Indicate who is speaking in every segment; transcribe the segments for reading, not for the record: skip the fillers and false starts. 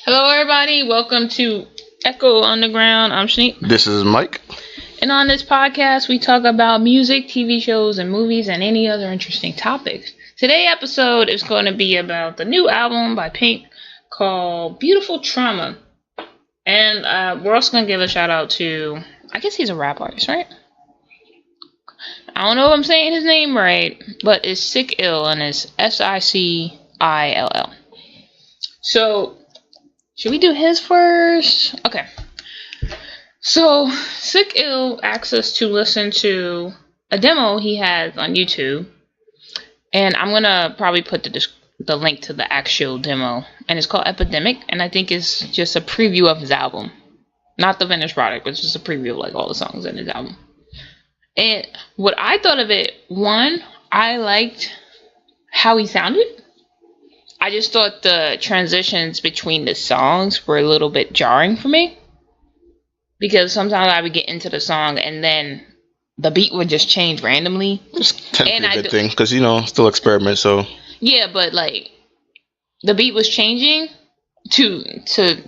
Speaker 1: Hello, everybody. Welcome to Echo Underground. I'm Shanique.
Speaker 2: This is Mike.
Speaker 1: And on this podcast, we talk about music, TV shows, and movies, and any other interesting topics. Today's episode is going to be about the new album by Pink called Beautiful Trauma. And we're also going to give a shout out to, I guess he's a rap artist, right? I don't know if I'm saying his name right, but it's Sick Ill, and it's SickIll. So, should we do his first? Okay. So, Sick Ill asks us to listen to a demo he has on YouTube. And I'm going to probably put the link to the actual demo. And it's called Epidemic. And I think it's just a preview of his album. Not the finished product, but it's just a preview of like all the songs in his album. And what I thought of it, one, I liked how he sounded. I just thought the transitions between the songs were a little bit jarring for me. Because sometimes I would get into the song and then the beat would just change randomly.
Speaker 2: Just tends to be a good thing because, still experiment, so.
Speaker 1: Yeah, but like the beat was changing to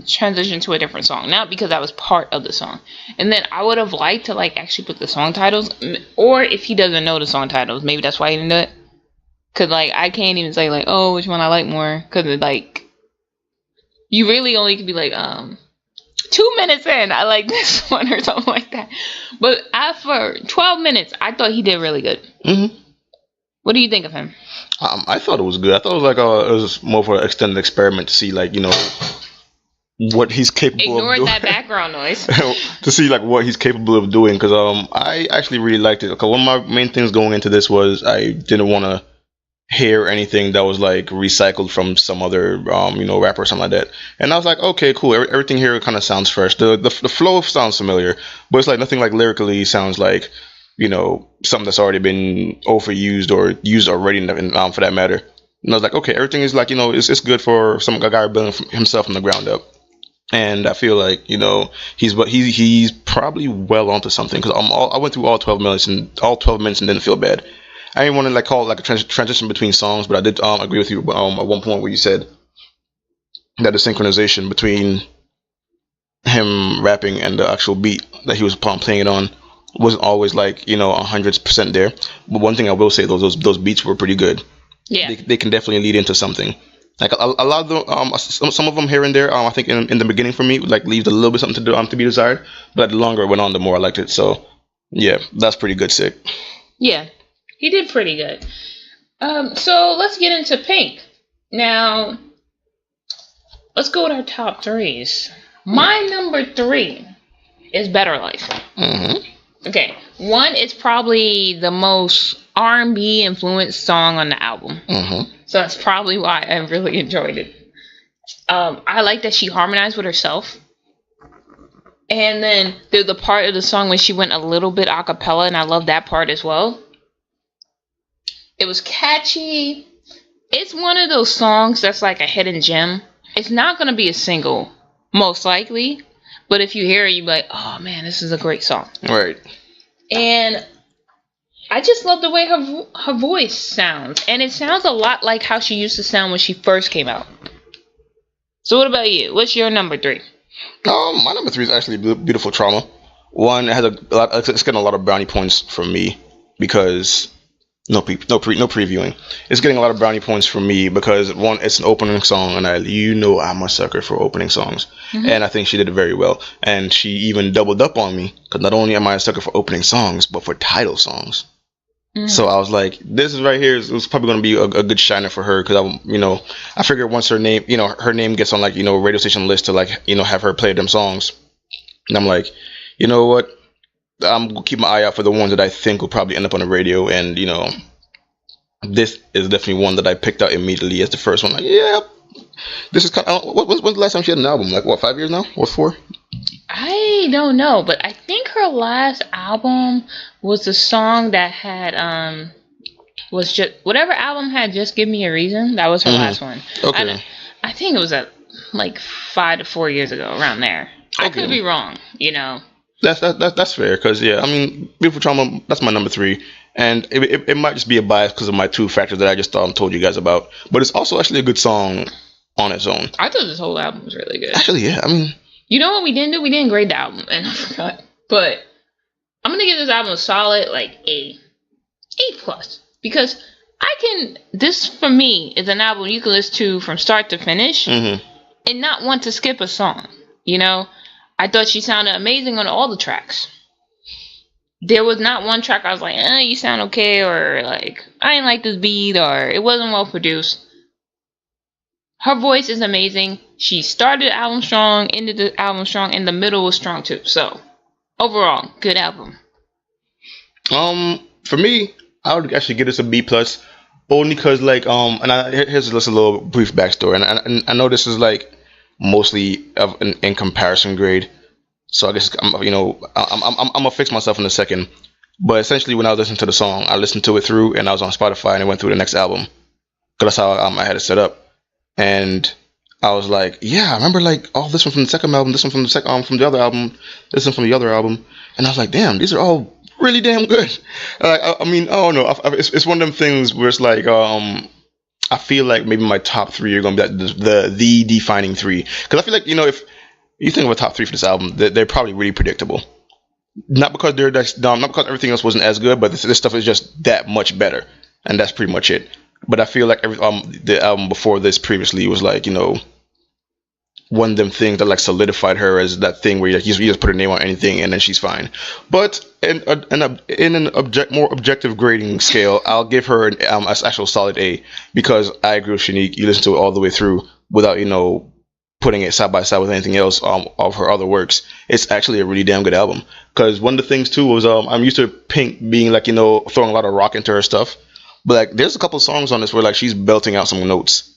Speaker 1: transition to a different song. Not because that was part of the song. And then I would have liked to like actually put the song titles. Or if he doesn't know the song titles, maybe that's why he didn't do it. Because, like, I can't even say, like, oh, which one I like more. Because, like, you really only can be, like, 2 minutes in, I like this one or something like that. But after 12 minutes, I thought he did really good.
Speaker 2: Mm-hmm.
Speaker 1: What do you think of him?
Speaker 2: I thought it was good. I thought it was, like, it was more of an extended experiment to see, like, what he's capable of doing.
Speaker 1: That background noise.
Speaker 2: To see, like, what he's capable of doing. Because I actually really liked it. Because one of my main things going into this was I didn't want to hear anything that was like recycled from some other rapper or something like that, and I was like, okay, cool. Everything here kind of sounds fresh. The flow sounds familiar, but it's like nothing like lyrically sounds like something that's already been overused or used already for that matter. And I was like, okay, everything is like it's good for some guy building himself from the ground up. And I feel like he's probably well onto something because I went through all 12 minutes and didn't feel bad. I didn't want to call it like a transition between songs, but I did agree with you at one point where you said that the synchronization between him rapping and the actual beat that he was playing it on wasn't always 100% there. But one thing I will say, those beats were pretty good.
Speaker 1: Yeah,
Speaker 2: they can definitely lead into something. Like a lot of them, some of them here and there. I think in the beginning for me, leaves a little bit something to be desired. But the longer it went on, the more I liked it. So yeah, that's pretty good. Sick.
Speaker 1: Yeah. He did pretty good. So let's get into Pink. Now, let's go with our top threes. My number 3 is Better Life.
Speaker 2: Mm-hmm.
Speaker 1: Okay, 1 is probably the most R&B influenced song on the album.
Speaker 2: Mm-hmm.
Speaker 1: So that's probably why I really enjoyed it. I like that she harmonized with herself. And then there's the part of the song when she went a little bit a cappella, and I love that part as well. It was catchy. It's one of those songs that's like a hidden gem. It's not going to be a single, most likely. But if you hear it, you'll be like, oh man, this is a great song.
Speaker 2: Right.
Speaker 1: And I just love the way her voice sounds. And it sounds a lot like how she used to sound when she first came out. So what about you? What's your number 3?
Speaker 2: My number 3 is actually Beautiful Trauma. One, it has it's getting a lot of brownie points from me because... No previewing. It's getting a lot of brownie points from me because one, it's an opening song, and I'm a sucker for opening songs, and I think she did it very well. And she even doubled up on me because not only am I a sucker for opening songs, but for title songs. Mm-hmm. So I was like, this is right here. It was probably going to be a good shiner for her because I figured once her name gets on radio station list to have her play them songs, and I'm like, you know what? I'm gonna keep my eye out for the ones that I think will probably end up on the radio, and this is definitely one that I picked out immediately as the first one. Like, yeah, this is kind of. When's the last time she had an album? 5 years now, or 4?
Speaker 1: I don't know, but I think her last album was the song that had was just whatever album had Just Give Me a Reason. That was her last one.
Speaker 2: Okay.
Speaker 1: I think it was 5 to 4 years ago, around there. Okay. I could be wrong,
Speaker 2: That's fair, because Beautiful Trauma, that's my number 3, and it might just be a bias because of my 2 factors that I just told you guys about, but it's also actually a good song on its own.
Speaker 1: I thought this whole album was really good.
Speaker 2: Actually, yeah. I mean,
Speaker 1: you know what we didn't do? We didn't grade the album, and I forgot. But I'm gonna give this album a solid like A plus, because this for me is an album you can listen to from start to finish and not want to skip a song. You know, I thought she sounded amazing on all the tracks. There was not one track I was like, you sound okay, or like, I didn't like this beat, or it wasn't well produced. Her voice is amazing. She started the album strong, ended the album strong, and the middle was strong too. So, overall, good album.
Speaker 2: For me, I would actually give this a B plus, only because here's just a little brief backstory, and I know this is like mostly of an in comparison grade, so I guess I'm gonna fix myself in a second. But essentially, when I was listening to the song, I listened to it through, and I was on Spotify, and it went through the next album, because that's how I had it set up. And I was like, yeah, I remember like, oh, this one from the second album, this one from the second from the other album, this one from the other album, and I was like, damn, these are all really damn good. I mean, I don't know, it's one of them things where it's like, I feel like maybe my top three are gonna be like the defining three, because I feel like, if you think of a top three for this album, they're probably really predictable. Not because they're dumb, not because everything else wasn't as good, but this stuff is just that much better, and that's pretty much it. But I feel like the album before this previously was like, one of them things that like solidified her as that thing where you just put her name on anything and then she's fine. But in an more objective grading scale, I'll give her an actual solid A, because I agree with Shanique. You listen to it all the way through without putting it side by side with anything else of her other works. It's actually a really damn good album. Because one of the things too was I'm used to Pink being like throwing a lot of rock into her stuff. But like, there's a couple songs on this where like she's belting out some notes.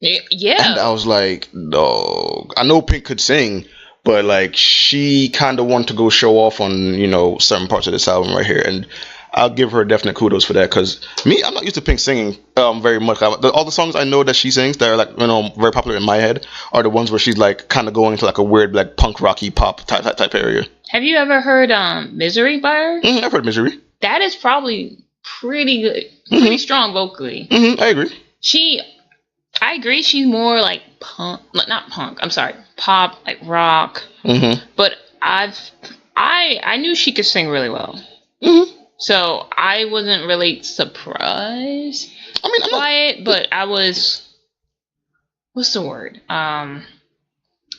Speaker 1: Yeah.
Speaker 2: And I was like, no, I know Pink could sing, but like she kind of wanted to go show off on certain parts of this album right here, and I'll give her definite kudos for that. Because I'm not used to Pink singing very much. All the songs I know that she sings that are like very popular in my head are the ones where she's like kind of going into like a weird like punk rocky pop type area.
Speaker 1: Have you ever heard Misery by her?
Speaker 2: I've heard Misery.
Speaker 1: That is probably pretty good, pretty strong vocally.
Speaker 2: I agree.
Speaker 1: I agree. She's more like punk, not punk. I'm sorry, pop, like rock. But I knew she could sing really well. So I wasn't really surprised by it, but I was. What's the word? I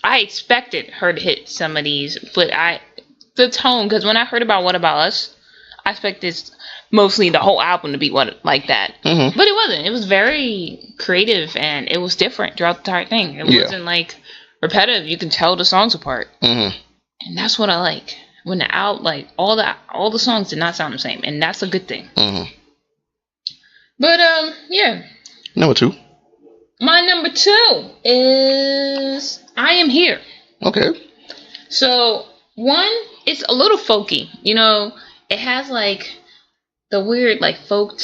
Speaker 1: expected her to hit some of these, but the tone, because when I heard about What About Us, I expected mostly the whole album to be like that. But it wasn't. It was very creative, and it was different throughout the entire thing. It wasn't like repetitive. You can tell the songs apart. And that's what I like. When all the songs did not sound the same, and that's a good thing. But yeah.
Speaker 2: Number 2.
Speaker 1: My number 2 is I Am Here.
Speaker 2: Okay.
Speaker 1: So one, it's a little folky. It has like the weird like folk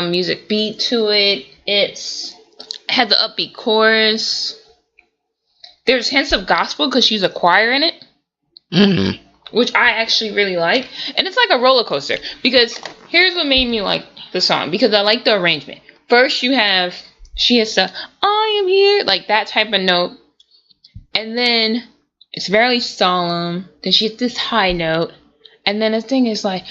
Speaker 1: music beat to it. It has the upbeat chorus. There's hints of gospel because she's a choir in it, which I actually really like. And it's like a roller coaster, because here's what made me like the song, because I like the arrangement. First she has the I am here, like that type of note, and then it's very solemn. Then she hits this high note. And then the thing is like,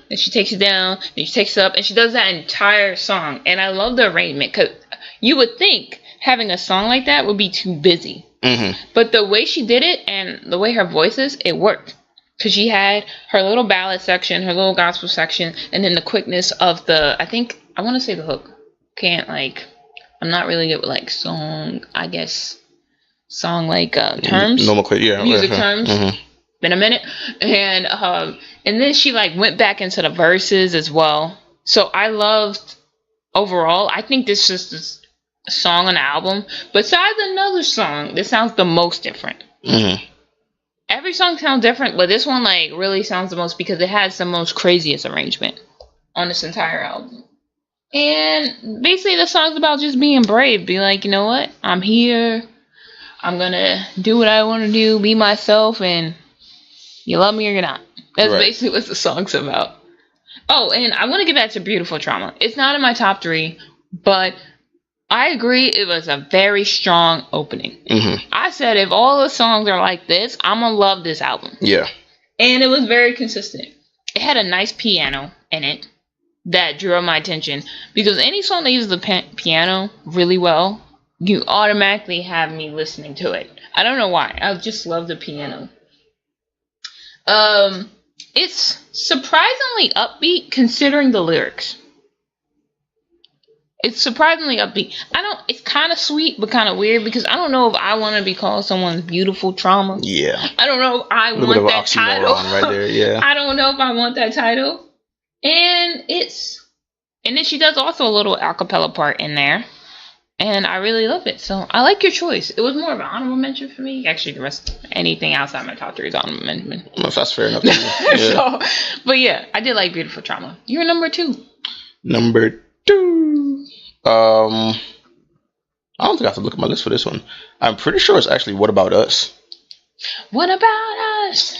Speaker 1: and she takes it down, and she takes it up, and she does that entire song. And I love the arrangement, because you would think having a song like that would be too busy. But the way she did it, and the way her voice is, it worked. Because she had her little ballad section, her little gospel section, and then the quickness of I want to say the hook. I'm not really good with like song like terms. Music terms. Been a minute. And then she like went back into the verses as well. So I loved overall. I think this is the song on the album. Besides another song, this sounds the most different. Every song sounds different, but this one like really sounds the most, because it has the most craziest arrangement on this entire album. And basically the song's about just being brave. Be like, you know what? I'm here. I'm gonna do what I want to do, be myself, and you love me or you're not. That's basically what the song's about. Oh, and I want to get back to Beautiful Trauma. It's not in my top 3, but I agree. It was a very strong opening.
Speaker 2: Mm-hmm.
Speaker 1: I said if all the songs are like this, I'm gonna love this album.
Speaker 2: Yeah.
Speaker 1: And it was very consistent. It had a nice piano in it that drew my attention because any song that uses the piano really well, you automatically have me listening to it. I don't know why. I just love the piano. It's surprisingly upbeat considering the lyrics. It's surprisingly upbeat. It's kind of sweet, but kind of weird because I don't know if I want to be called someone's beautiful trauma.
Speaker 2: Yeah.
Speaker 1: I don't know if I
Speaker 2: a little
Speaker 1: want
Speaker 2: bit of
Speaker 1: that title.
Speaker 2: Right there, yeah.
Speaker 1: I don't know if I want that title. And then she does also a little acapella part in there. And I really love it. So I like your choice. It was more of an honorable mention for me. Actually, the rest, anything outside my top 3 is honorable mention.
Speaker 2: Well, that's fair enough. Yeah.
Speaker 1: But yeah, I did like Beautiful Trauma. You're number 2.
Speaker 2: Number 2. I don't think I have to look at my list for this one. I'm pretty sure it's actually What About Us.
Speaker 1: What About Us?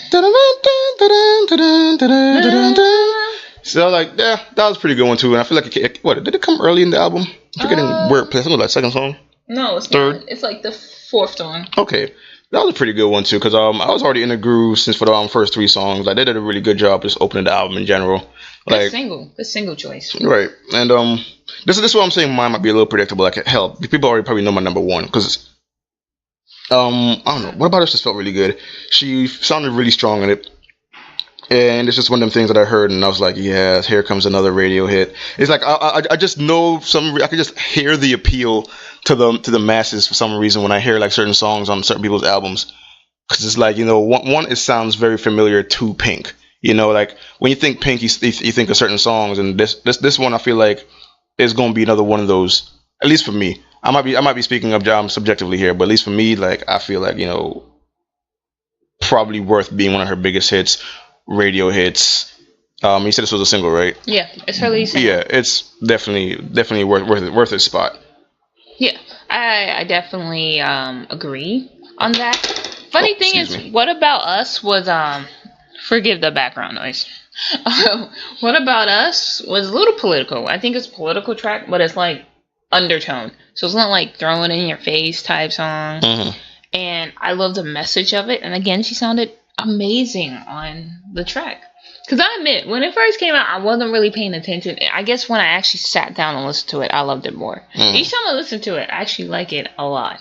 Speaker 2: So like, yeah, that was a pretty good one too. And I feel like did it come early in the album? I'm getting weird place. I think like second song.
Speaker 1: No, it's
Speaker 2: third.
Speaker 1: Not. It's like the 4th song.
Speaker 2: Okay, that was a pretty good one too. Cause I was already in the groove since for the first 3 songs. Like they did a really good job just opening the album in general. Like
Speaker 1: the single choice.
Speaker 2: Right, and this is what I'm saying. Mine might be a little predictable. Like hell, people already probably know my number 1 because I don't know. What About Us just felt really good. She sounded really strong in it. And it's just one of them things that I heard, and I was like, "Yes, here comes another radio hit." It's like I just know I can just hear the appeal to the masses for some reason when I hear like certain songs on certain people's albums. Because it's like one it sounds very familiar to Pink. Like when you think Pink, you think of certain songs, and this one I feel like is going to be another one of those. At least for me, I might be speaking of subjectively here, but at least for me, like I feel like probably worth being one of her biggest hits. Radio hits. You said this was a single, right?
Speaker 1: Yeah, it's her lead single.
Speaker 2: Yeah, it's definitely worth its spot.
Speaker 1: Yeah, I definitely agree on that. Funny thing is, What About Us was forgive the background noise. What About Us was a little political. I think it's a political track, but it's like undertone, so it's not like throwing in your face type song.
Speaker 2: Mm-hmm.
Speaker 1: And I love the message of it. And again, she sounded amazing on the track. Because I admit, when it first came out, I wasn't really paying attention. I guess when I actually sat down and listened to it, I loved it more. Each time I listen to it, I actually like it a lot.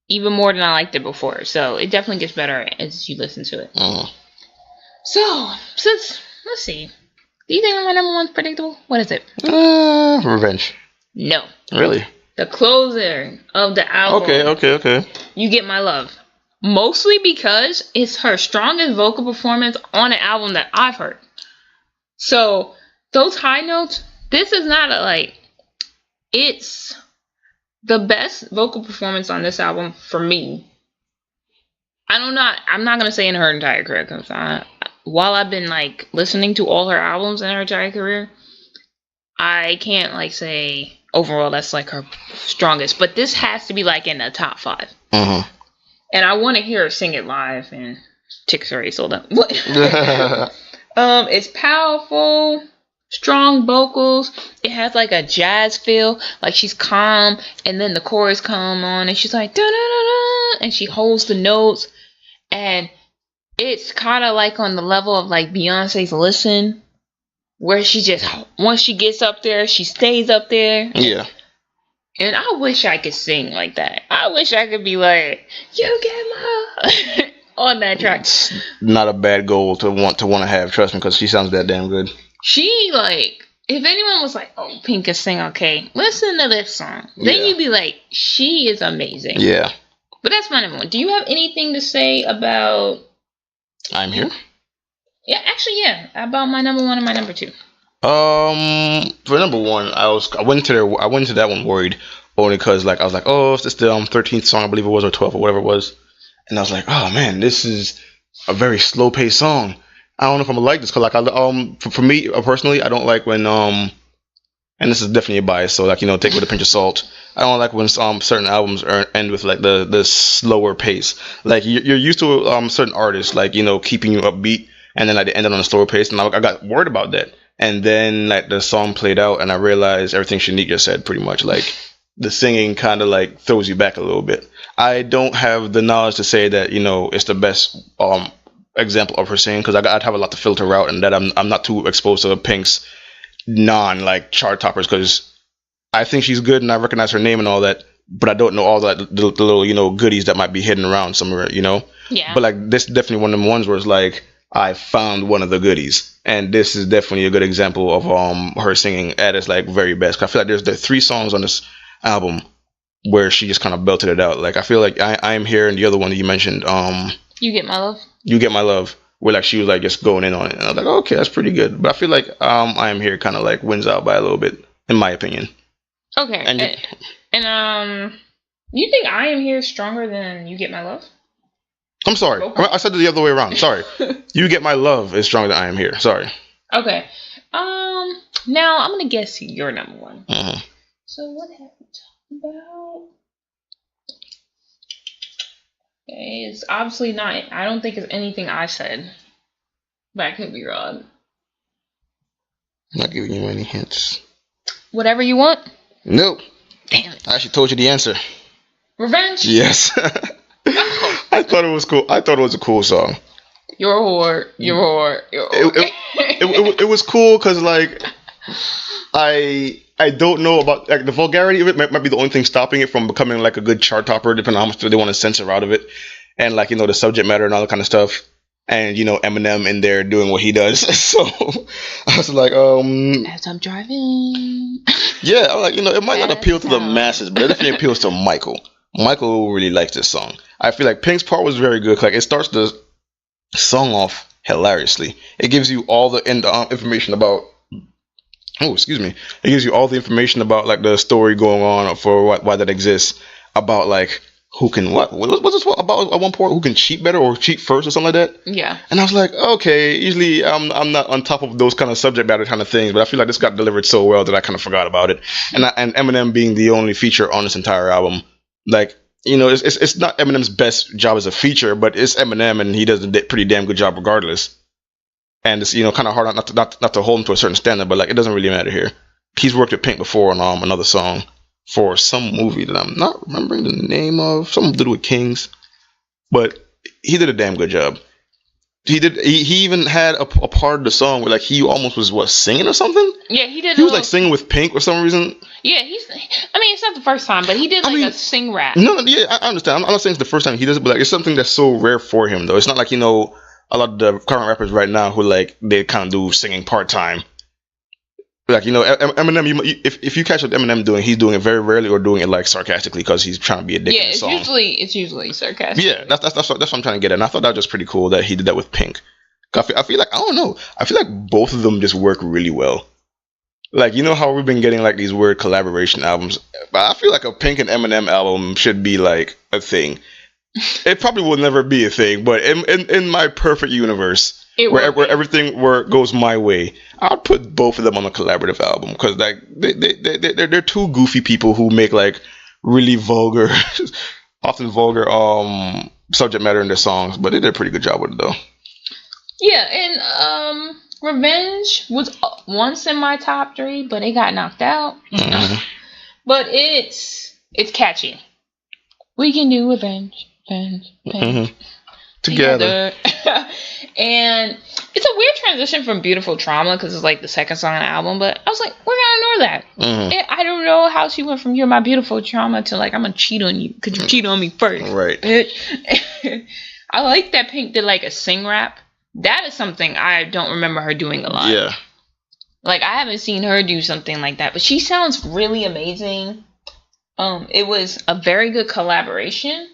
Speaker 1: Even more than I liked it before. So it definitely gets better as you listen to it. So, let's see. Do you think my number 1's predictable? What is it?
Speaker 2: Revenge.
Speaker 1: No.
Speaker 2: Really?
Speaker 1: The closer of the album.
Speaker 2: Okay.
Speaker 1: You Get My Love. Mostly because it's her strongest vocal performance on an album that I've heard. So, those high notes, this is not it's the best vocal performance on this album for me. I'm not going to say in her entire career, because while I've been listening to all her albums in her entire career, I can't say overall that's her strongest. But this has to be in the top 5.
Speaker 2: Mm-hmm.
Speaker 1: And I want to hear her sing it live, and tickets already sold out. It's powerful, strong vocals. It has a jazz feel, she's calm, and then the chorus come on, and she's like da da da da, and she holds the notes, and it's kind of on the level of Beyonce's Listen, where she just once she gets up there, she stays up there.
Speaker 2: Yeah.
Speaker 1: And I wish I could sing like that. I wish I could be like, "You get my," on that track.
Speaker 2: It's not a bad goal to want to have, trust me, because she sounds that damn good.
Speaker 1: She if anyone was like, "Oh, Pink can sing okay," listen to this song. Then you'd be like, she is amazing.
Speaker 2: Yeah.
Speaker 1: But that's my number 1. Do you have anything to say about
Speaker 2: I'm Here?
Speaker 1: Yeah, actually, yeah. About my number 1 and my number 2.
Speaker 2: For number 1, I went into that one worried, only because I was like, oh, it's the 13th song, I believe it was, or 12th, or whatever it was, and I was like, oh man, this is a very slow paced song. I don't know if I'm gonna like this, because for me personally, I don't like when and this is definitely a bias, so take it with a pinch of salt. I don't like when certain albums end with the slower pace. You're used to certain artists keeping you upbeat, and then they ended on a slower pace, and I got worried about that. And then the song played out, and I realized everything Shanique just said pretty much. the singing kind of like throws you back a little bit. I don't have the knowledge to say that it's the best example of her singing because I'd have a lot to filter out, and that I'm not too exposed to Pink's non like chart toppers because I think she's good and I recognize her name and all that, but I don't know all that the little goodies that might be hidden around somewhere.
Speaker 1: Yeah.
Speaker 2: But like this is definitely one of them ones where it's like I found one of the goodies, and this is definitely a good example of her singing at its like very best. 'Cause I feel like there are 3 songs on this album where she just kind of belted it out. Like I feel like I Am Here and the other one that you mentioned,
Speaker 1: You Get My Love.
Speaker 2: You Get My Love, where like she was like just going in on it, and I was like, okay, that's pretty good. But I feel like I Am Here kind of like wins out by a little bit, in my opinion.
Speaker 1: Okay, and you think I Am Here is stronger than You Get My Love?
Speaker 2: I'm sorry,
Speaker 1: Okay.
Speaker 2: I said it the other way around. Sorry, You Get My Love is stronger than I Am Here. Sorry.
Speaker 1: Okay. Now I'm gonna guess your number one.
Speaker 2: Mhm.
Speaker 1: So what have we talked about? Okay, it's obviously not. I don't think it's anything I said, but I could be wrong.
Speaker 2: I'm not giving you any hints.
Speaker 1: Whatever you want.
Speaker 2: Nope.
Speaker 1: Damn it.
Speaker 2: I actually told you the answer.
Speaker 1: Revenge.
Speaker 2: Yes. I thought it was cool. I thought it was a cool song.
Speaker 1: You're a whore. You're a whore. You're a whore.
Speaker 2: It was cool because like I don't know about like the vulgarity of it might be the only thing stopping it from becoming like a good chart topper, depending on how much they want to censor out of it, and like the subject matter and all that kind of stuff, and Eminem in there doing what he does. So I was like,
Speaker 1: As I'm driving.
Speaker 2: yeah, I'm like it might not appeal to the masses, but it definitely appeals to Michael. Michael really likes this song. I feel like Pink's part was very good. Like it starts the song off hilariously. It gives you all the information about. Oh, excuse me. It gives you all the information about like the story going on for why that exists. About like who can what's this about at one point who can cheat better or cheat first or something like that.
Speaker 1: Yeah.
Speaker 2: And I was like, okay. Usually I'm not on top of those kind of subject matter kind of things, but I feel like this got delivered so well that I kind of forgot about it. And Eminem being the only feature on this entire album, like. It's not Eminem's best job as a feature, but it's Eminem, and he does a pretty damn good job regardless. And it's kind of hard not to hold him to a certain standard, but like it doesn't really matter here. He's worked with Pink before on another song for some movie that I'm not remembering the name of, something to do with Kings, but he did a damn good job. He did. He even had a part of the song where like he almost was singing or something.
Speaker 1: Yeah, he did.
Speaker 2: He was like singing with Pink for some reason.
Speaker 1: Yeah, it's not the first time, but he did a sing rap.
Speaker 2: No, yeah, I understand. I'm not saying it's the first time he does it, but like it's something that's so rare for him, though. It's not like a lot of the current rappers right now who like they kind of do singing part time. Like Eminem, if you catch what Eminem doing, he's doing it very rarely or doing it like sarcastically because he's trying to be a dick.
Speaker 1: Yeah,
Speaker 2: in the song.
Speaker 1: it's usually sarcastic.
Speaker 2: Yeah, that's what I'm trying to get at. And I thought that was just pretty cool that he did that with Pink. I feel like I don't know. I feel like both of them just work really well. Like how we've been getting like these weird collaboration albums, but I feel like a Pink and Eminem album should be like a thing. It probably will never be a thing, but in my perfect universe, where everything goes my way, I'd put both of them on a collaborative album because like they're two goofy people who make like really vulgar, often vulgar subject matter in their songs, but they did a pretty good job with it though.
Speaker 1: Yeah, and Revenge was once in my top 3, but it got knocked out.
Speaker 2: Mm-hmm.
Speaker 1: But it's catchy. We can do Revenge.
Speaker 2: Mm-hmm. Together.
Speaker 1: And it's a weird transition from Beautiful Trauma because it's like the second song on the album, but I was like, we're gonna ignore that.
Speaker 2: Mm-hmm.
Speaker 1: I don't know how she went from You're My Beautiful Trauma to like I'm gonna cheat on you because you cheat on me first.
Speaker 2: Right.
Speaker 1: I like that Pink did like a sing rap. That is something I don't remember her doing a lot.
Speaker 2: Yeah.
Speaker 1: Like I haven't seen her do something like that, but she sounds really amazing. It was a very good collaboration.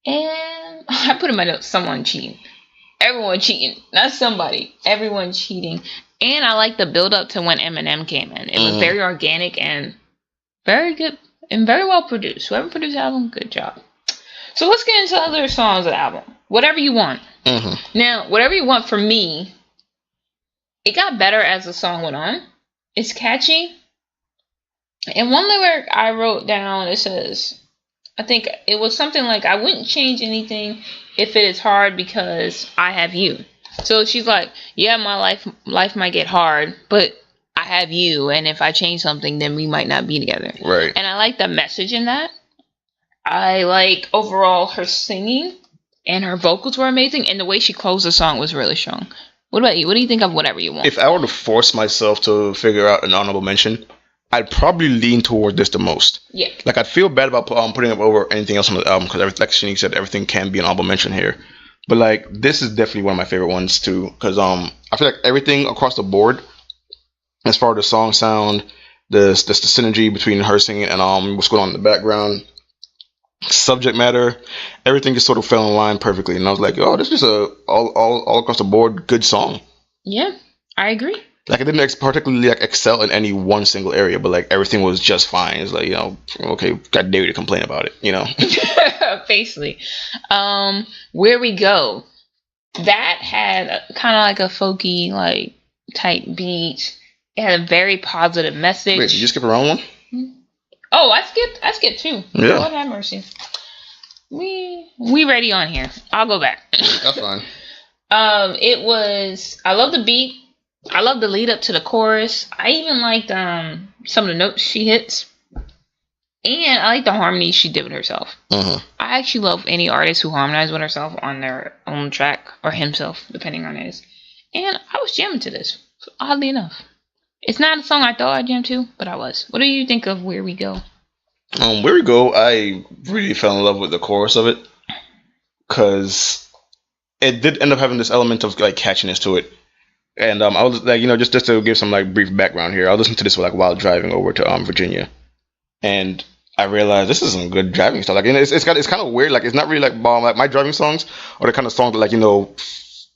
Speaker 1: And I put in my notes, someone cheating. Everyone cheating. Not somebody. Everyone cheating. And I like the build up to when Eminem came in. It was very organic and very good and very well produced. Whoever produced the album, good job. So let's get into other songs of the album. Whatever you want.
Speaker 2: Mm-hmm.
Speaker 1: Now, Whatever You Want for me, it got better as the song went on. It's catchy. And one lyric I wrote down, it says, I think it was something like, I wouldn't change anything if it is hard because I have you. So she's like, yeah, my life might get hard, but I have you, and if I change something, then we might not be together.
Speaker 2: Right.
Speaker 1: And I like the message in that. I like overall her singing, and her vocals were amazing, and the way she closed the song was really strong. What about you? What do you think of Whatever You Want?
Speaker 2: If I were to force myself to figure out an honorable mention, I'd probably lean toward this the most.
Speaker 1: Yeah.
Speaker 2: Like, I'd feel bad about putting it over anything else on the album, because like Shanique said, everything can be an honorable mention here. But like, this is definitely one of my favorite ones too, because I feel like everything across the board, as far as the song sound, the synergy between her singing and what's going on in the background, subject matter, everything just sort of fell in line perfectly. And I was like, oh, this is a all across the board good song.
Speaker 1: Yeah, I agree.
Speaker 2: Like, it didn't particularly like excel in any one single area, but like everything was just fine. It's like, okay, God dare you to complain about it,
Speaker 1: Basically. Where We Go, that had kind of like a folky like type beat. It had a very positive message.
Speaker 2: Wait, did you skip around one?
Speaker 1: Oh, I skipped two.
Speaker 2: Yeah.
Speaker 1: Lord have mercy. We ready on here. I'll go back.
Speaker 2: That's fine.
Speaker 1: It was, I love the beat. I love the lead up to the chorus. I even liked some of the notes she hits. And I like the harmonies she did with herself.
Speaker 2: Uh-huh.
Speaker 1: I actually love any artist who harmonizes with herself on their own track, or himself, depending on it. And I was jamming to this, oddly enough. It's not a song I thought I'd jam to, but I was. What do you think of Where We Go?
Speaker 2: Where We Go, I really fell in love with the chorus of it, because it did end up having this element of like catchiness to it. And I was like, just to give some like brief background here, I was listening to this like while driving over to Virginia, and I realized this is some good driving stuff. Like, it's kind of weird. Like, it's not really like my driving songs are the kind of songs that like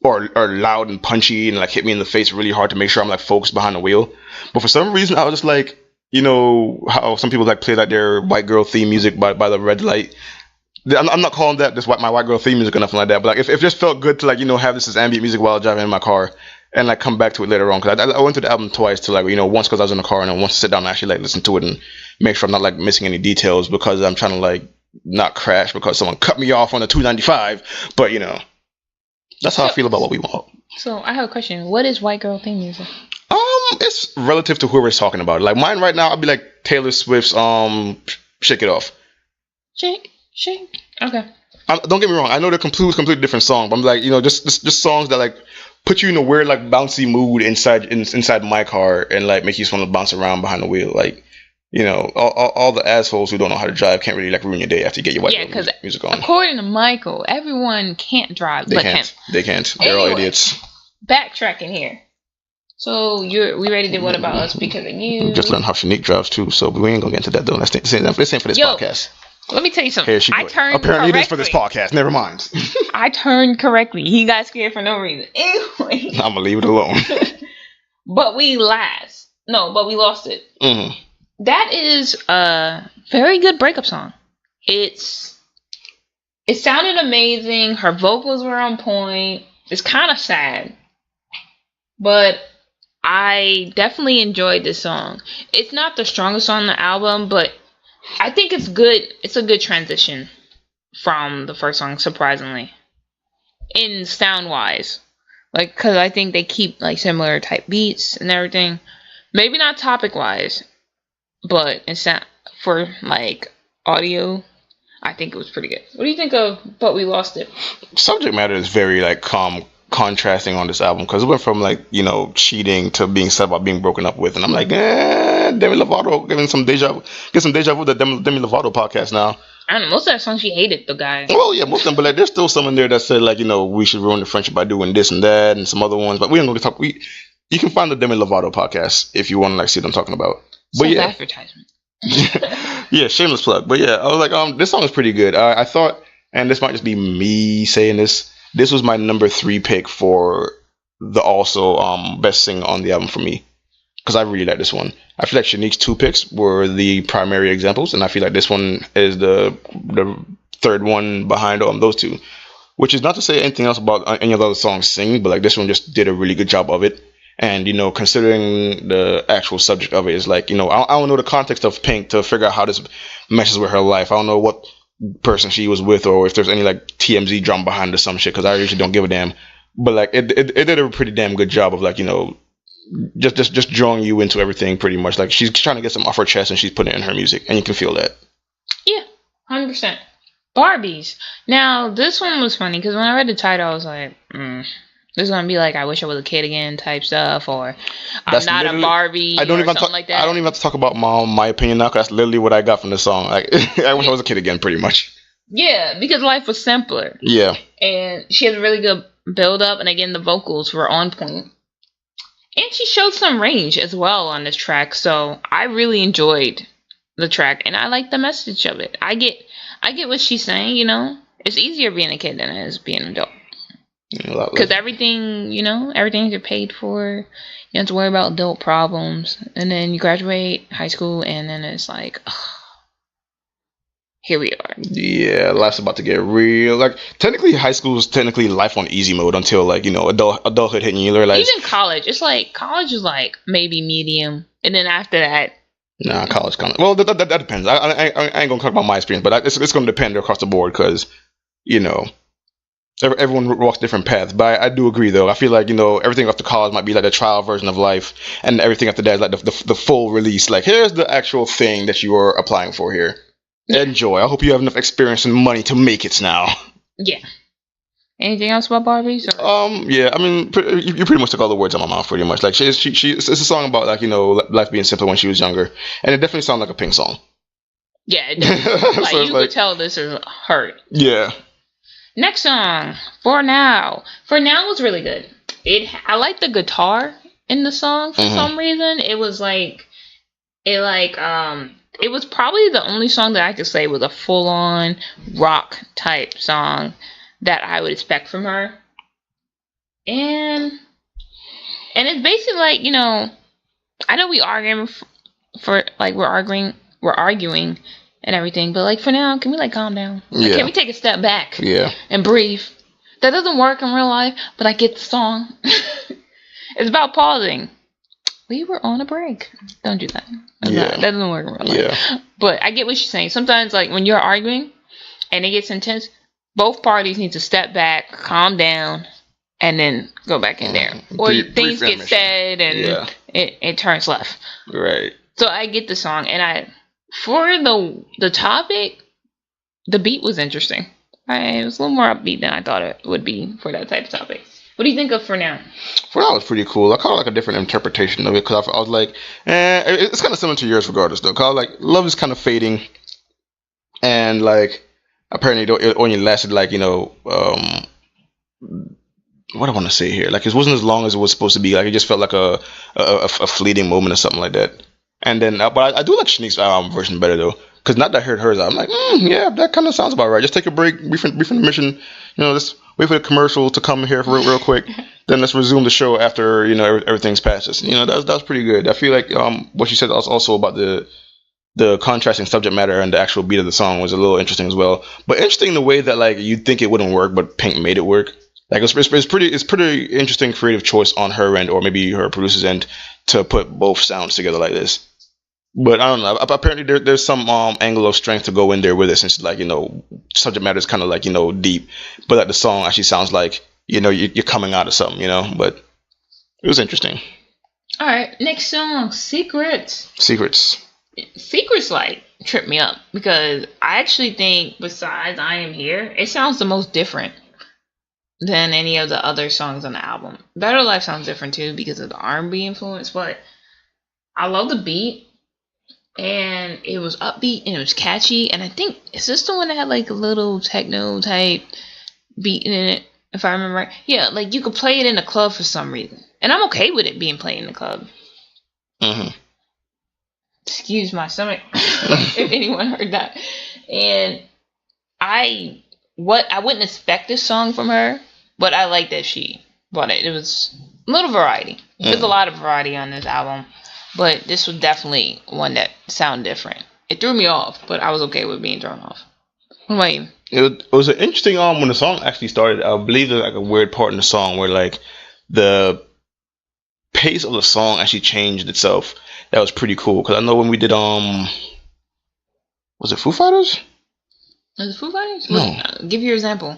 Speaker 2: are loud and punchy and like hit me in the face really hard to make sure I'm like focused behind the wheel. But for some reason, I was just like, how some people like play like their white girl theme music by the red light. I'm not calling that this my white girl theme music or nothing like that. But like, if it just felt good to like have this as ambient music while driving in my car, and like come back to it later on, because I went through the album twice to like once because I was in the car, and then once to sit down and actually like listen to it and make sure I'm not like missing any details, because I'm trying to like not crash because someone cut me off on the 295. But that's how I feel about What We Want.
Speaker 1: So I have a question. What is white girl theme music?
Speaker 2: It's relative to whoever's talking about it. Like, mine right now, I'll be like Taylor Swift's Shake It Off.
Speaker 1: Shake. Okay.
Speaker 2: Don't get me wrong. I know they're completely different songs, but I'm like, just songs that like put you in a weird like bouncy mood inside my car, and like make you just want to bounce around behind the wheel. Like, all the assholes who don't know how to drive can't really like ruin your day after you get your white girl music on.
Speaker 1: According to Michael, everyone can't drive.
Speaker 2: They can't. They're all idiots.
Speaker 1: Backtracking here. So we ready to What About Us because of you?
Speaker 2: Just learned how Shanique drives too, so we ain't gonna get into that though. Let's say for this podcast.
Speaker 1: Let me tell you something.
Speaker 2: I turned apparently correctly. It is for this podcast. Never mind.
Speaker 1: I turned correctly. He got scared for no reason. Anyway,
Speaker 2: I'm gonna leave it alone.
Speaker 1: But we lost it.
Speaker 2: Mm-hmm.
Speaker 1: That is a very good breakup song. It sounded amazing. Her vocals were on point. It's kind of sad, but I definitely enjoyed this song. It's not the strongest song on the album, but I think it's good. It's a good transition from the first song, surprisingly, in sound wise. Like, because I think they keep like similar type beats and everything. Maybe not topic wise, but it's not for like audio. I think it was pretty good. What do you think of But We Lost It?
Speaker 2: Subject matter is very like contrasting on this album, because it went from like cheating to being sad about being broken up with, and I'm like, Demi Lovato get some deja vu with the Demi Lovato podcast now.
Speaker 1: I don't know, most of that song she hated the guy.
Speaker 2: Well, yeah, most of them, but like there's still some in there that said like we should ruin the friendship by doing this and that, and some other ones. But we ain't gonna talk. You can find the Demi Lovato podcast if you want to like see what I'm talking about. But yeah,
Speaker 1: advertisement.
Speaker 2: Yeah, shameless plug. But yeah, I was like, this song is pretty good. I thought, and this might just be me saying this. This was my number 3 pick for the best singer on the album for me, because I really like this one. I feel like Shanique's 2 picks were the primary examples, and I feel like this one is the third one behind those two. Which is not to say anything else about any of the other songs singing, but like this one just did a really good job of it. And considering the actual subject of it is like, I don't know the context of Pink to figure out how this meshes with her life. I don't know what person she was with, or if there's any like TMZ drama behind or some shit, because I usually don't give a damn. But like it did a pretty damn good job of like just drawing you into everything pretty much. Like she's trying to get some off her chest and she's putting it in her music, and you can feel that.
Speaker 1: Yeah, 100%. Barbies. Now this one was funny because when I read the title, I was like, this is gonna be like "I wish I was a kid again" type stuff, or "I'm not a Barbie" or something like that.
Speaker 2: I don't even have to talk about my opinion now, because that's literally what I got from the song. Like, I wish I was a kid again, pretty much.
Speaker 1: Yeah, because life was simpler.
Speaker 2: Yeah.
Speaker 1: And she has a really good build up, and again, the vocals were on point. And she showed some range as well on this track, so I really enjoyed the track, and I like the message of it. I get what she's saying, you know. It's easier being a kid than it is being an adult. Because everything, you know, everything you're paid for. You don't have to worry about adult problems. And then you graduate high school, and then it's like, here we are.
Speaker 2: Yeah, life's about to get real. Like, technically, high school is technically life on easy mode until, like, you know, adulthood hitting you. Realize
Speaker 1: even college, it's like college is like maybe medium, and then after that,
Speaker 2: nah, college kind of. Well, that depends. I ain't gonna talk about my experience, but it's gonna depend across the board, because, you know, everyone walks different paths. But I do agree, though. I feel like, you know, everything after college might be like a trial version of life, and everything after that is like the full release. Like, here's the actual thing that you are applying for here. Yeah. Enjoy. I hope you have enough experience and money to make it now.
Speaker 1: Yeah. Anything else about Barbies?
Speaker 2: Yeah. I mean, you pretty much took all the words out of my mouth, pretty much. Like, it's a song about, like, you know, life being simpler when she was younger, and it definitely sounds like a Pink song.
Speaker 1: Yeah, it does. Like, so you could tell this is her.
Speaker 2: Yeah.
Speaker 1: Next song, For Now. For Now was really good. I like the guitar in the song for some reason. It was it was probably the only song that I could say was a full-on rock type song that I would expect from her. And it's basically like, you know, I know we arguing we're arguing and everything, but like, for now, can we like calm down? Like, can we take a step back?
Speaker 2: Yeah.
Speaker 1: And breathe? That doesn't work in real life, but I get the song. It's about pausing. We were on a break. Don't do that. That doesn't work in real life. Yeah. But I get what she's saying. Sometimes, like, when you're arguing and it gets intense, both parties need to step back, calm down, and then go back in there. Or things get said and it turns left.
Speaker 2: Right.
Speaker 1: So I get the song, and for the topic, the beat was interesting. It was a little more upbeat than I thought it would be for that type of topic. What do you think of For Now?
Speaker 2: For Now was pretty cool. I kind of like a different interpretation of it, because I was like, it's kind of similar to yours regardless, though. Because like, love is kind of fading, and like, apparently it only lasted, like, you know, what I want to say here, like, it wasn't as long as it was supposed to be. Like, it just felt like a fleeting moment or something like that. And then, but I do like Shanique's version better, though, because now that I heard hers, I'm like, yeah, that kind of sounds about right. Just take a break, brief intermission, you know, just wait for the commercial to come here real quick. Then let's resume the show after, you know, everything's past us. You know, that was pretty good. I feel like what you said also about the contrasting subject matter and the actual beat of the song was a little interesting as well. But interesting in the way that, like, you'd think it wouldn't work, but Pink made it work. Like, it's pretty interesting creative choice on her end, or maybe her producer's end, to put both sounds together like this. But I don't know. Apparently, there's some angle of strength to go in there with it, since, like, you know, subject matter is kind of, like, you know, deep, but like the song actually sounds like, you know, you're coming out of something, you know. But it was interesting.
Speaker 1: All right, next song, Secrets.
Speaker 2: Secrets,
Speaker 1: like, tripped me up, because I actually think, besides I Am Here, it sounds the most different than any of the other songs on the album. Better Life sounds different too because of the R&B influence, but I love the beat. And it was upbeat and it was catchy. And I think, is this the one that had like a little techno type beat in it, if I remember right? Yeah, like you could play it in a club for some reason. And I'm okay with it being played in the club. Excuse my stomach if anyone heard that. And I wouldn't expect this song from her, but I like that she brought it. It was a little variety. There's a lot of variety on this album. But this was definitely one that sounded different. It threw me off, but I was okay with being thrown off. What about you?
Speaker 2: It was an interesting when the song actually started. I believe there's like a weird part in the song where, like, the pace of the song actually changed itself. That was pretty cool, because I know when we did was it Foo Fighters?
Speaker 1: Was it Foo Fighters?
Speaker 2: No.
Speaker 1: Give your example.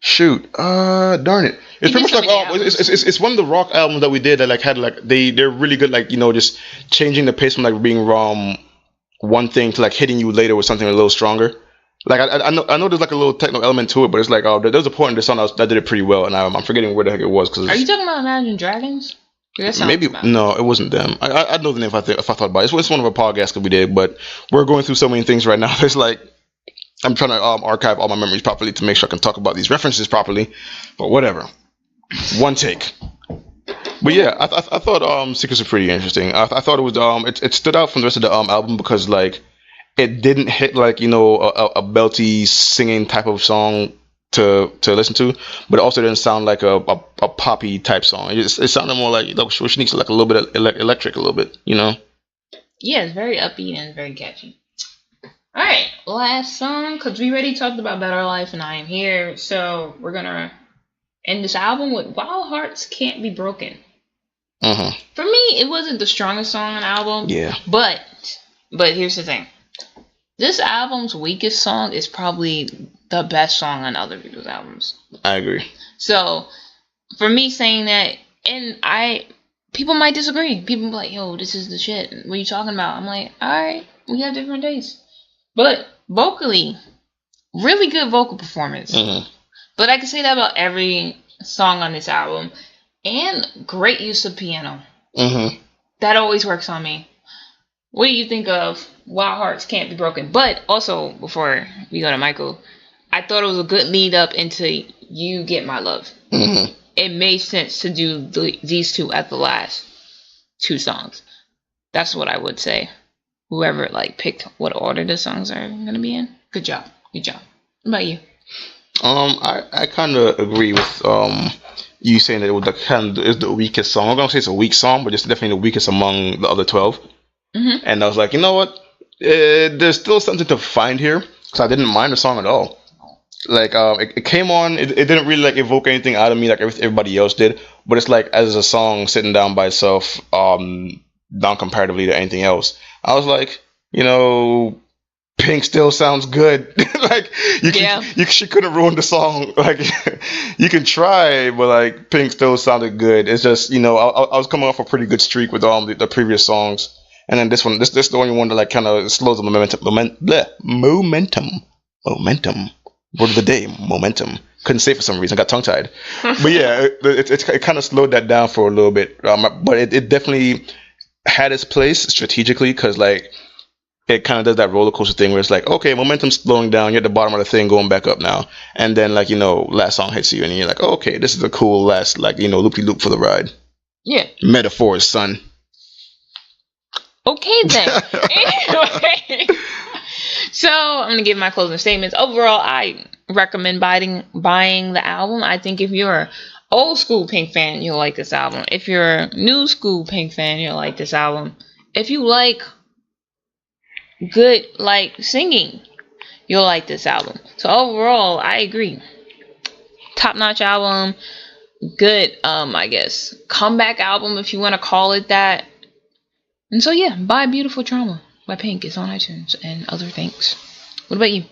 Speaker 2: Shoot, darn it! It's pretty much like it's one of the rock albums that we did that like had like they're really good, like just changing the pace from like being one thing to like hitting you later with something a little stronger. Like I know there's like a little techno element to it, but it's like there's a point in the song that did it pretty well, and I'm forgetting where the heck it was.
Speaker 1: Are you talking about Imagine Dragons?
Speaker 2: Maybe no, it wasn't them. I know the name if I thought about it. It's one of our podcasts that we did, but we're going through so many things right now. It's like I'm trying to archive all my memories properly to make sure I can talk about these references properly. But whatever, one take. But yeah, I thought Secrets were pretty interesting. I thought it was it stood out from the rest of the album because like it didn't hit like a belty singing type of song to listen to, but it also didn't sound like a poppy type song. It sounded more like Shanique's like a little bit of electric, a little bit,
Speaker 1: Yeah, it's very upbeat and very catchy. All right, last song, because we already talked about Better Life and I Am Here, so we're gonna end this album with Wild Hearts Can't Be Broken.
Speaker 2: Mm-hmm.
Speaker 1: For me, it wasn't the strongest song on the album.
Speaker 2: Yeah.
Speaker 1: But here's the thing. This album's weakest song is probably the best song on other people's albums.
Speaker 2: I agree.
Speaker 1: So, for me saying that, and people might disagree. People be like, yo, this is the shit. What are you talking about? I'm like, alright, we have different tastes. But, vocally, really good vocal performance.
Speaker 2: Mm-hmm.
Speaker 1: But I can say that about every song on this album. And great use of piano.
Speaker 2: Mm-hmm.
Speaker 1: That always works on me. What do you think of Wild Hearts Can't Be Broken? But also, before we go to Michael, I thought it was a good lead up into You Get My Love.
Speaker 2: Mm-hmm.
Speaker 1: It made sense to do these two at the last two songs. That's what I would say. Whoever picked what order the songs are going to be in. Good job. Good job. What about you?
Speaker 2: I kind of agree with you saying that it was is the weakest song. I'm gonna say it's a weak song, but it's definitely the weakest among the other 12.
Speaker 1: Mm-hmm.
Speaker 2: And I was like, you know what? There's still something to find here, because I didn't mind the song at all. Like, it came on. It didn't really evoke anything out of me like everybody else did. But it's like as a song sitting down by itself, non comparatively to anything else. I was like, Pink still sounds good. She couldn't ruin the song. Like, you can try, but Pink still sounded good. It's just I was coming off a pretty good streak with the previous songs, and then this one, this is the only one that kind of slows the momentum. Word of the day, momentum. Couldn't say it for some reason. I got tongue tied. But yeah, it kind of slowed that down for a little bit. But it definitely had its place strategically, because it kind of does that roller coaster thing where it's like, okay, momentum's slowing down, you're at the bottom of the thing, going back up now, and then last song hits you and you're like, oh, okay, this is a cool last loop-de-loop for the ride.
Speaker 1: Yeah.
Speaker 2: Metaphors, son.
Speaker 1: Okay then. Anyway, so I'm gonna give my closing statements. Overall, I recommend buying the album. I think if you're an old school Pink fan, you'll like this album. If you're a new school Pink fan, you'll like this album. If you like good singing, you'll like this album. So overall, I agree. Top notch album. Good I guess comeback album, if you want to call it that. And so yeah, buy Beautiful Trauma by Pink. It's on iTunes and other things. What about you?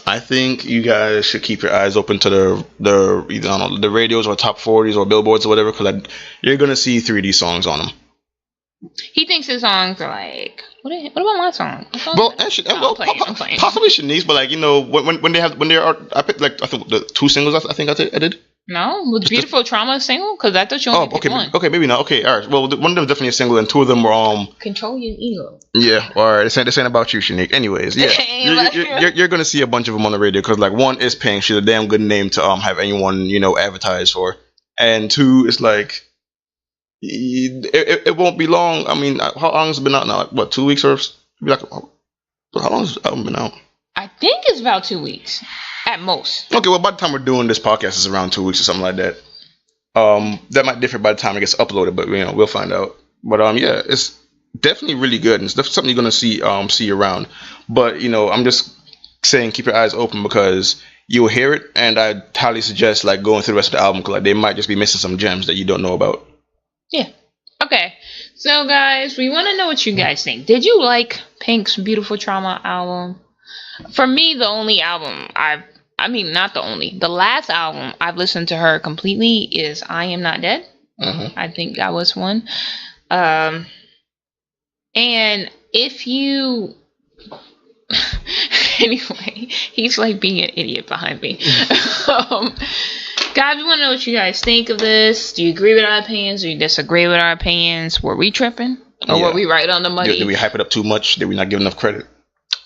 Speaker 2: I think you guys should keep your eyes open to the radios or top 40s or billboards or whatever, because you're gonna see 3D songs on them.
Speaker 1: He thinks his songs are what about my song?
Speaker 2: Well, possibly Shanique's, but when they are, I picked I think the two singles I did.
Speaker 1: No, was Beautiful Trauma a single? Because I thought you only picked one.
Speaker 2: Okay, maybe not. Okay, all right. Well, one of them was definitely a single, and two of them were
Speaker 1: Control Your Ego.
Speaker 2: Yeah, all right. This ain't about you, Shanique. Anyways, yeah, you're gonna see a bunch of them on the radio, because one is Pink. She's a damn good name to have anyone advertise for, and two, it's it won't be long. I mean, how long has it been out now? 2 weeks or how long has the album been out?
Speaker 1: I think it's about 2 weeks at most.
Speaker 2: Okay, well, by the time we're doing this podcast, it's around 2 weeks or something like that. That might differ by the time it gets uploaded, but we'll find out. But yeah, it's definitely really good, and it's something you're gonna see around. But I'm just saying, keep your eyes open, because you'll hear it, and I highly suggest going through the rest of the album, because they might just be missing some gems that you don't know about.
Speaker 1: Yeah. Okay. So, guys, we want to know what you guys think. Did you like Pink's Beautiful Trauma album? For me, the only album I I mean, not the only. The last album I've listened to her completely is I Am Not Dead. I think that was one. And if you... Anyway, he's like being an idiot behind me. Guys, we want to know what you guys think of this. Do you agree with our opinions? Do you disagree with our opinions? Were we tripping? Or were we right on the money?
Speaker 2: Did we hype it up too much? Did we not give enough credit?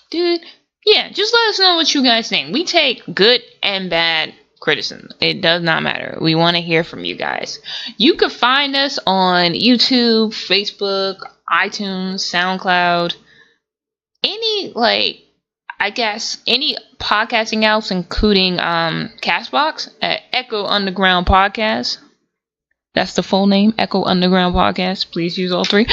Speaker 1: Dude, yeah, just let us know what you guys think. We take good and bad criticism. It does not matter. We want to hear from you guys. You can find us on YouTube, Facebook, iTunes, SoundCloud, any any podcasting apps, including Castbox at Echo Underground Podcast. That's the full name, Echo Underground Podcast. Please use all three.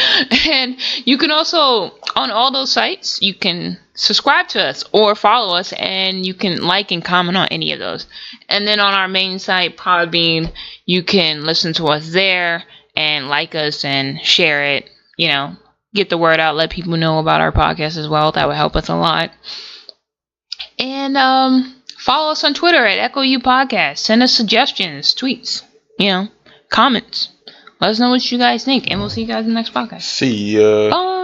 Speaker 1: And you can also, on all those sites, you can subscribe to us or follow us, and you can like and comment on any of those. And then on our main site, Podbean, you can listen to us there and like us and share it. You know, get the word out, let people know about our podcast as well. That would help us a lot. And follow us on Twitter at Echo U Podcast. Send us suggestions, tweets, comments. Let us know what you guys think, and we'll see you guys in the next podcast.
Speaker 2: See ya.
Speaker 1: Bye.